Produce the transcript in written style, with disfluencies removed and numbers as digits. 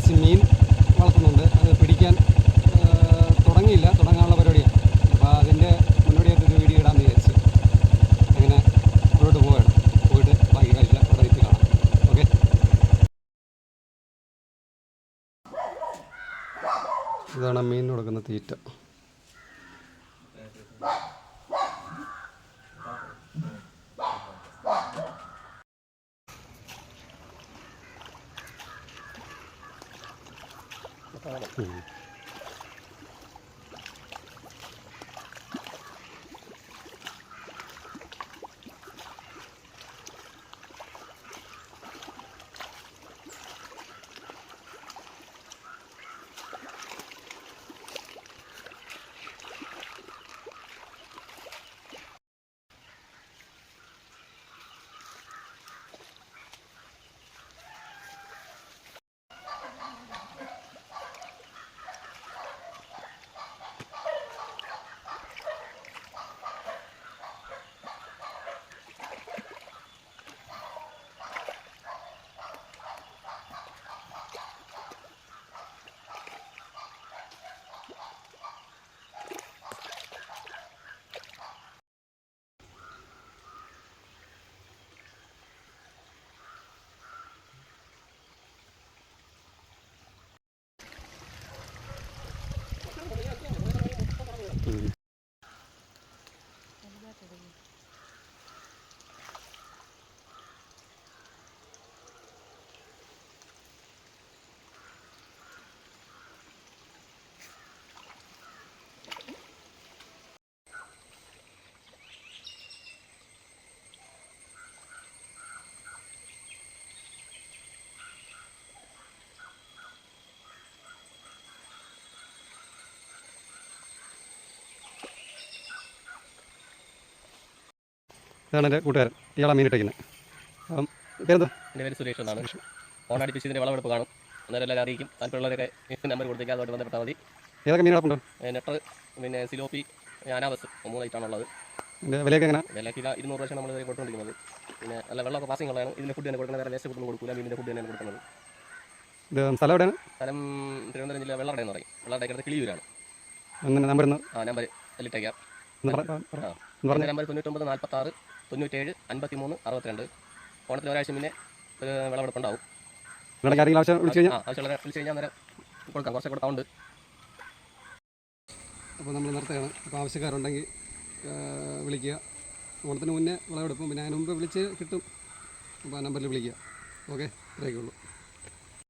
കുറച്ച് മീൻ വളർത്തുന്നുണ്ട്. അത് പിടിക്കാൻ തുടങ്ങാനുള്ള പരിപാടിയാണ്. അപ്പോൾ അതിൻ്റെ മുന്നോടിയായിട്ടൊരു വീഡിയോ ഇടാമെന്ന് വിചാരിച്ചു. അങ്ങനെ അവിടോട്ട് പോയിട്ട് ബാക്കി കാഴ്ച അവിടെ എത്തി കാണാം. ഓക്കെ. ഇതാണ് മീൻ കൊടുക്കുന്ന തീറ്റ. ഇതാണ് എൻ്റെ കൂട്ടുകാരൻ. ഇയാളാണ് മീൻ ഇട്ടേക്കുന്നത്. അപ്പം പേരെന്താ? എൻ്റെ പേര് സുരേഷ് എന്നാണ്. ഓണടിപ്പിച്ച് ഇതിൻ്റെ വളമെടുപ്പ് കാണും. അന്നേരം എല്ലാവരും അറിയിക്കും. താല്പര്യമുള്ളവരൊക്കെ നമ്പർ കൊടുത്തേക്ക് അതുമായിട്ട് ബന്ധപ്പെട്ടാൽ മതി. ഏതൊക്കെ മീൻ കിടപ്പുണ്ടോ? നെട്ടർ, പിന്നെ സിലോപ്പി, ഞാനാബസ് 3 ഐറ്റാണുള്ളത്. ഇതിൻ്റെ വിലയൊക്കെ എങ്ങനെ? വില കിലോ 200 രൂപ നമ്മൾ ഇതുവരെ കൊടുത്തുകൊണ്ടിരിക്കുന്നത്. പിന്നെ നല്ല വെള്ളമൊക്കെ പാസിംഗ് ഉള്ളതാണ്. ഇതിൻ്റെ ഫുഡ് തന്നെ കൊടുക്കുന്നത്. വേറെ വേസ്റ്റ് ഫുഡൊന്നും കൊടുക്കില്ല. മീനിൻ്റെ ഫുഡ് തന്നെയാണ് കൊടുക്കുന്നത്. ഇത് സ്ഥലം എവിടെയാണ്? സ്ഥലം തിരുവനന്തപുരം ജില്ല വെള്ളട എന്ന് പറയും. വെള്ളടയ്ക്കടുത്ത് കിളിയൂരാണ്. നമ്പർ നമ്പർ അതിലിട്ടേക്കാം. നമ്പർ 99 46 97 53 62. ഓണത്തിന് ഒരാഴ്ച മുന്നേ ഒരു വിളവെടുപ്പുണ്ടാവും. ആവശ്യമുള്ളവരെ വിളിച്ച് കഴിഞ്ഞാൽ അന്നേരം കൊടുക്കാം. കുറച്ച് കൊടുക്കാറുണ്ട്. അപ്പോൾ നമ്മൾ നിർത്തുകയാണ്. അപ്പോൾ ആവശ്യക്കാരുണ്ടെങ്കിൽ വിളിക്കുക. ഓണത്തിന് മുന്നേ വിളവെടുപ്പും പിന്നെ അതിന് മുമ്പ് വിളിച്ച് കിട്ടും. അപ്പോൾ ആ നമ്പറിൽ വിളിക്കുക. ഓക്കെ, ഇത്രയൊക്കെ ഉള്ളൂ.